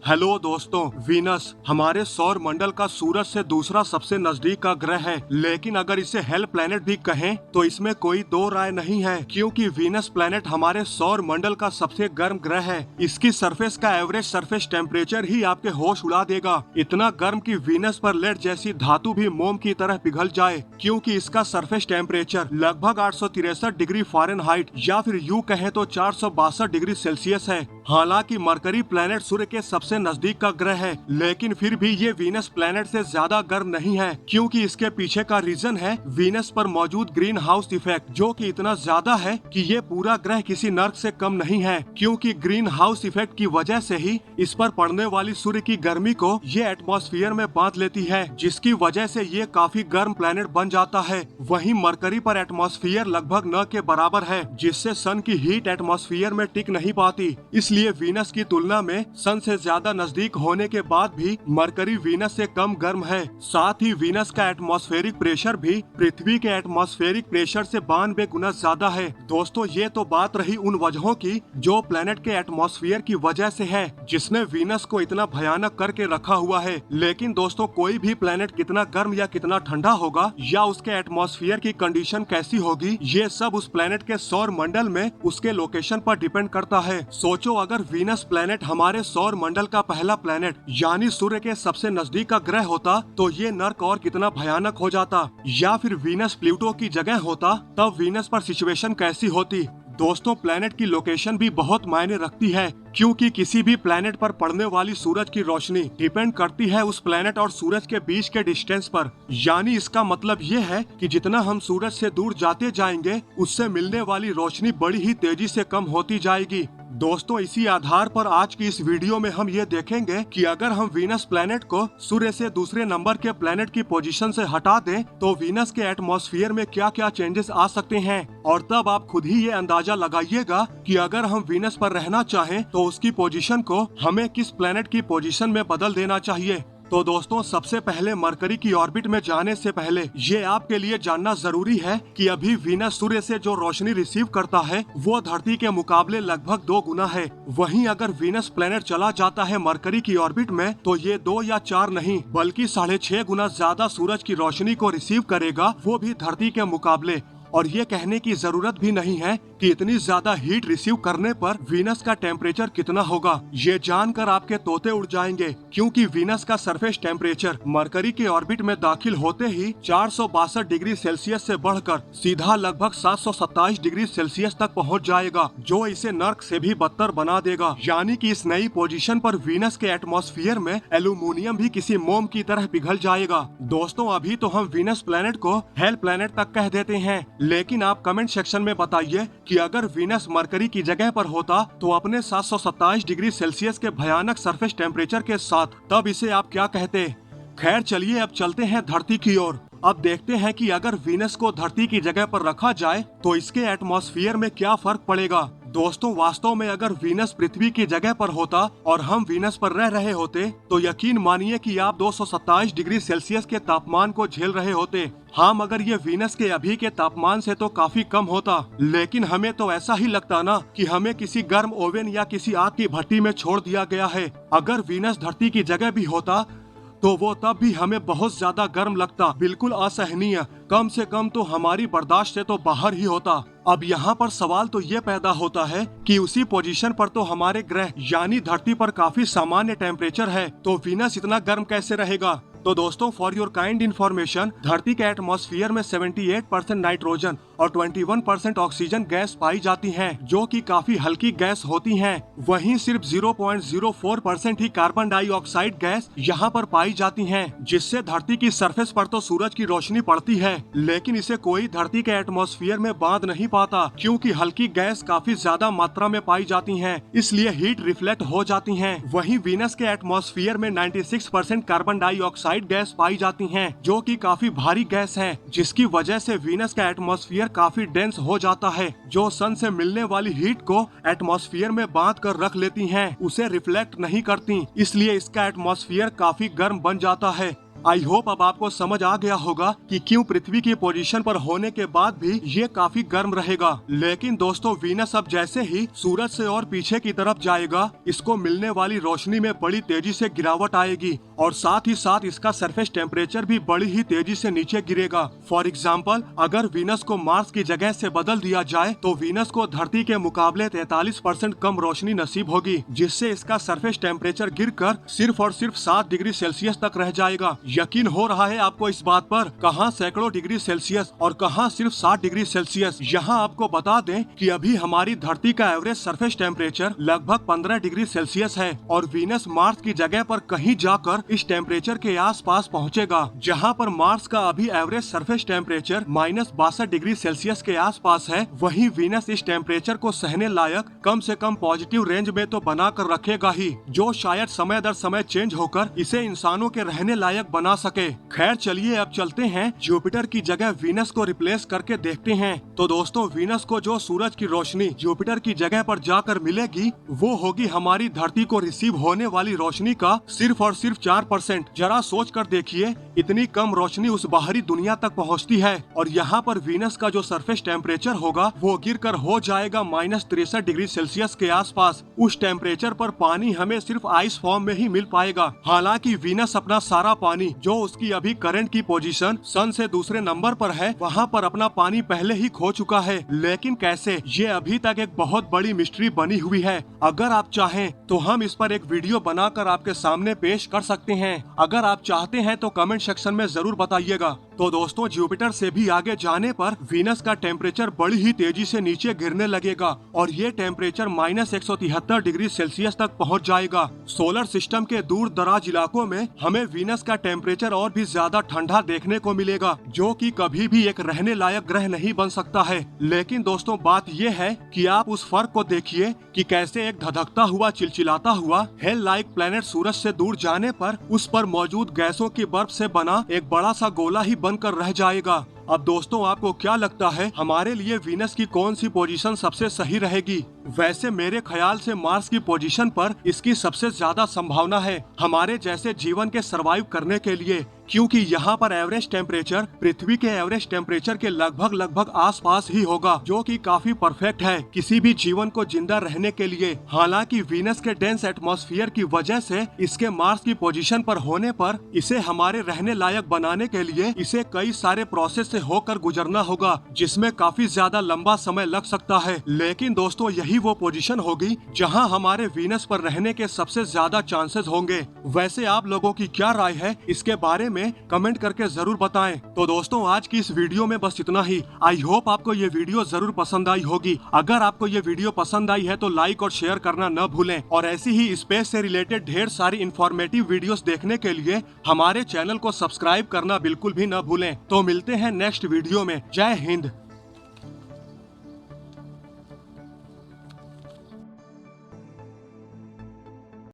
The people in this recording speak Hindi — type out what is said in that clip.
हेलो दोस्तों, वीनस हमारे सौर मंडल का सूरज से दूसरा सबसे नजदीक का ग्रह है, लेकिन अगर इसे हेल प्लेनेट भी कहें तो इसमें कोई दो राय नहीं है, क्योंकि वीनस प्लेनेट हमारे सौर मंडल का सबसे गर्म ग्रह है। इसकी सरफेस का एवरेज सरफेस टेम्परेचर ही आपके होश उड़ा देगा। इतना गर्म कि वीनस पर लेड जैसी धातु भी मोम की तरह पिघल जाए, क्योंकि इसका सरफेस टेम्परेचर लगभग 863 डिग्री फ़ारेनहाइट या फिर यूं कहें तो 462 डिग्री सेल्सियस है। हालांकि मरकरी प्लेनेट सूर्य के सबसे नजदीक का ग्रह है, लेकिन फिर भी ये वीनस प्लेनेट से ज्यादा गर्म नहीं है, क्योंकि इसके पीछे का रीजन है वीनस पर मौजूद ग्रीन हाउस इफेक्ट, जो कि इतना ज्यादा है कि ये पूरा ग्रह किसी नर्क से कम नहीं है। क्योंकि ग्रीन हाउस इफेक्ट की वजह से ही इस पर पड़ने वाली सूर्य की गर्मी को ये एटमॉस्फेयर में बांध लेती है, जिसकी वजह से ये काफी गर्म प्लेनेट बन जाता है। वहीं मरकरी पर एटमॉस्फेयर लगभग न के बराबर है, जिससे सन की हीट एटमॉस्फेयर में टिक नहीं पाती। इसलिए वीनस की तुलना में सन से ज्यादा नजदीक होने के बाद भी मरकरी वीनस से कम गर्म है। साथ ही वीनस का एटमॉस्फेरिक प्रेशर भी पृथ्वी के एटमॉस्फेरिक प्रेशर से 92 गुना ज्यादा है। दोस्तों, ये तो बात रही उन वजहों की जो प्लेनेट के एटमॉस्फेयर की वजह से है, जिसने वीनस को इतना भयानक करके रखा हुआ है। लेकिन दोस्तों, कोई भी प्लेनेट कितना गर्म या कितना ठंडा होगा या उसके एटमॉस्फेयर की कंडीशन कैसी होगी, ये सब उस प्लेनेट के सौर मंडल में उसके लोकेशन पर डिपेंड करता है। सोचो, अगर वीनस प्लेनेट हमारे सौर मंडल का पहला प्लेनेट यानी सूर्य के सबसे नजदीक का ग्रह होता तो ये नर्क और कितना भयानक हो जाता। या फिर वीनस प्लूटो की जगह होता, तब वीनस पर सिचुएशन कैसी होती। दोस्तों, प्लेनेट की लोकेशन भी बहुत मायने रखती है, क्योंकि किसी भी प्लेनेट पर पड़ने वाली सूरज की रोशनी डिपेंड करती है उस प्लेनेट और सूरज के बीच के डिस्टेंस पर। यानी इसका मतलब ये है कि जितना हम सूरज से दूर जाते जाएंगे, उससे मिलने वाली रोशनी बड़ी ही तेजी से कम होती जाएगी। दोस्तों, इसी आधार पर आज की इस वीडियो में हम ये देखेंगे कि अगर हम वीनस प्लेनेट को सूर्य से दूसरे नंबर के प्लेनेट की पोजीशन से हटा दें तो वीनस के एटमॉस्फेयर में क्या क्या चेंजेस आ सकते हैं, और तब आप खुद ही ये अंदाजा लगाइएगा कि अगर हम वीनस पर रहना चाहें तो उसकी पोजीशन को हमें किस प्लेनेट की पोजीशन में बदल देना चाहिए। तो दोस्तों, सबसे पहले मरकरी की ऑर्बिट में जाने से पहले ये आपके लिए जानना जरूरी है कि अभी वीनस सूर्य से जो रोशनी रिसीव करता है वो धरती के मुकाबले लगभग 2 गुना है। वहीं अगर वीनस प्लेनेट चला जाता है मरकरी की ऑर्बिट में तो ये 2 या 4 नहीं बल्कि 6.5 गुना ज्यादा सूरज की रोशनी को रिसीव करेगा, वो भी धरती के मुकाबले। और ये कहने की जरूरत भी नहीं है कि इतनी ज्यादा हीट रिसीव करने पर वीनस का टेम्परेचर कितना होगा। ये जानकर आपके तोते उड़ जाएंगे, क्योंकि वीनस का सरफेस टेम्परेचर मरकरी के ऑर्बिट में दाखिल होते ही 462 डिग्री सेल्सियस से बढ़कर सीधा लगभग 727 डिग्री सेल्सियस तक पहुंच जाएगा, जो इसे नर्क से भी बदतर बना देगा। यानी कि इस नई पोजीशन पर वीनस के एटमॉस्फेयर में एल्यूमिनियम भी किसी मोम की तरह पिघल जाएगा। दोस्तों, अभी तो हम वीनस प्लेनेट को हेल प्लेनेट तक कह देते हैं, लेकिन आप कमेंट सेक्शन में बताइए कि अगर वीनस मरकरी की जगह पर होता तो अपने 727 डिग्री सेल्सियस के भयानक सरफेस टेम्परेचर के साथ, तब इसे आप क्या कहते। खैर चलिए, अब चलते हैं धरती की ओर। अब देखते हैं कि अगर वीनस को धरती की जगह पर रखा जाए तो इसके एटमॉस्फेयर में क्या फर्क पड़ेगा। दोस्तों, वास्तव में अगर वीनस पृथ्वी की जगह पर होता और हम वीनस पर रह रहे होते तो यकीन मानिए कि आप 227 डिग्री सेल्सियस के तापमान को झेल रहे होते। हाँ, मगर ये वीनस के अभी के तापमान से तो काफी कम होता, लेकिन हमें तो ऐसा ही लगता ना कि हमें किसी गर्म ओवन या किसी आग की भट्टी में छोड़ दिया गया है। अगर वीनस धरती की जगह भी होता तो वो तब भी हमें बहुत ज्यादा गर्म लगता, बिल्कुल असहनीय, कम से कम तो हमारी बर्दाश्त से तो बाहर ही होता। अब यहाँ पर सवाल तो ये पैदा होता है कि उसी पोजीशन पर तो हमारे ग्रह यानी धरती पर काफी सामान्य टेम्परेचर है, तो वीनस इतना गर्म कैसे रहेगा। तो दोस्तों, फॉर योर काइंड इन्फॉर्मेशन, धरती के एटमॉस्फेयर में 78% नाइट्रोजन और 21% ऑक्सीजन गैस पाई जाती हैं, जो कि काफी हल्की गैस होती हैं। वहीं सिर्फ 0.04% ही कार्बन डाइऑक्साइड गैस यहाँ पर पाई जाती हैं, जिससे धरती की सरफेस पर तो सूरज की रोशनी पड़ती है, लेकिन इसे कोई धरती के एटमॉस्फेयर में बांध नहीं पाता, क्योंकि हल्की गैस काफी ज्यादा मात्रा में पाई जाती हैं, इसलिए हीट रिफ्लेक्ट हो जाती हैं। वहीं वीनस के एटमॉस्फेयर में 96% कार्बन डाइऑक्साइड गैस पाई जाती हैं, जो कि काफी भारी गैस है, जिसकी वजह से वीनस का एटमॉस्फेयर काफी डेंस हो जाता है, जो सन से मिलने वाली हीट को एटमॉस्फेयर में बांध कर रख लेती हैं, उसे रिफ्लेक्ट नहीं करती, इसलिए इसका एटमॉस्फेयर काफी गर्म बन जाता है। आई होप अब आपको समझ आ गया होगा कि क्यों पृथ्वी की पोजीशन पर होने के बाद भी ये काफी गर्म रहेगा। लेकिन दोस्तों वीनस अब जैसे ही सूरज से और पीछे की तरफ जाएगा, इसको मिलने वाली रोशनी में बड़ी तेजी से गिरावट आएगी और साथ ही साथ इसका सरफेस टेम्परेचर भी बड़ी ही तेजी से नीचे गिरेगा। फॉर एग्जाम्पल, अगर वीनस को मार्स की जगह से बदल दिया जाए तो वीनस को धरती के मुकाबले 43% कम रोशनी नसीब होगी, जिससे इसका सरफेस टेम्परेचर गिरकर सिर्फ और सिर्फ 7 डिग्री सेल्सियस तक रह जाएगा। यकीन हो रहा है आपको इस बात पर? कहां सैकड़ों डिग्री सेल्सियस और कहां सिर्फ 7 डिग्री सेल्सियस। यहाँ आपको बता दें कि अभी हमारी धरती का एवरेज सरफेस टेम्परेचर लगभग 15 डिग्री सेल्सियस है और वीनस मार्स की जगह पर कहीं जाकर इस टेम्परेचर के आसपास पहुंचेगा। जहां पर मार्स का अभी average surface temperature -62 degree Celsius के आसपास है, वहीं वीनस इस टेम्परेचर को सहने लायक कम से कम पॉजिटिव रेंज में तो बना कर रखेगा ही, जो शायद समय दर समय चेंज होकर इसे इंसानों के रहने लायक बना सके। खैर चलिए अब चलते हैं जुपिटर की जगह वीनस को रिप्लेस करके देखते हैं। तो दोस्तों वीनस को जो सूरज की रोशनी जुपिटर की जगह पर जाकर मिलेगी, वो होगी हमारी धरती को रिसीव होने वाली रोशनी का सिर्फ और सिर्फ 4%। जरा सोच कर देखिए, इतनी कम रोशनी उस बाहरी दुनिया तक पहुंचती है और यहाँ पर वीनस का जो सरफेस टेम्परेचर होगा वो गिरकर हो जाएगा -63 डिग्री सेल्सियस के आसपास। उस टेम्परेचर पर पानी हमें सिर्फ आइस फॉर्म में ही मिल पाएगा। हालांकि वीनस अपना सारा पानी, जो उसकी अभी करंट की पोजीशन सन से दूसरे नंबर पर है, वहाँ पर अपना पानी पहले ही खो चुका है। लेकिन कैसे, ये अभी तक एक बहुत बड़ी मिस्ट्री बनी हुई है। अगर आप चाहें तो हम इस पर एक वीडियो बनाकर आपके सामने पेश कर सकते हैं। अगर आप चाहते हैं तो कमेंट सेक्शन में जरूर बताइएगा। तो दोस्तों जुपिटर से भी आगे जाने पर वीनस का टेम्परेचर बड़ी ही तेजी से नीचे गिरने लगेगा और ये टेम्परेचर -173 डिग्री सेल्सियस तक पहुंच जाएगा। सोलर सिस्टम के दूर दराज इलाकों में हमें वीनस का टेम्परेचर और भी ज्यादा ठंडा देखने को मिलेगा, जो कि कभी भी एक रहने लायक ग्रह नहीं बन सकता है। लेकिन दोस्तों बात ये है कि आप उस फर्क को देखिए कि कैसे एक धधकता हुआ चिलचिलाता हुआ हेल लाइक प्लेनेट सूरज से दूर जाने पर उस पर मौजूद गैसों की बर्फ से बना एक बड़ा सा गोला ही बनकर रह जाएगा। अब दोस्तों आपको क्या लगता है, हमारे लिए वीनस की कौन सी पोजीशन सबसे सही रहेगी? वैसे मेरे ख्याल से मार्स की पोजीशन पर इसकी सबसे ज्यादा संभावना है हमारे जैसे जीवन के सरवाइव करने के लिए, क्योंकि यहाँ पर एवरेज टेम्परेचर पृथ्वी के एवरेज टेम्परेचर के लगभग आसपास ही होगा, जो कि काफी परफेक्ट है किसी भी जीवन को जिंदा रहने के लिए। हालांकि वीनस के डेंस एटमॉस्फेयर की वजह से इसके मार्स की पोजीशन पर होने पर इसे हमारे रहने लायक बनाने के लिए इसे कई सारे प्रोसेस से होकर गुजरना होगा, जिसमें काफी ज्यादा लंबा समय लग सकता है। लेकिन दोस्तों यही वो पोजीशन होगी जहां हमारे वीनस पर रहने के सबसे ज्यादा चांसेस होंगे। वैसे आप लोगों की क्या राय है इसके बारे में कमेंट करके जरूर बताएं। तो दोस्तों आज की इस वीडियो में बस इतना ही। आई होप आपको ये वीडियो जरूर पसंद आई होगी। अगर आपको ये वीडियो पसंद आई है तो लाइक और शेयर करना न भूलें और ऐसी ही स्पेस से रिलेटेड ढेर सारी इंफॉर्मेटिव वीडियोस देखने के लिए हमारे चैनल को सब्सक्राइब करना बिल्कुल भी न भूलें। तो मिलते हैं नेक्स्ट वीडियो में। जय हिंद।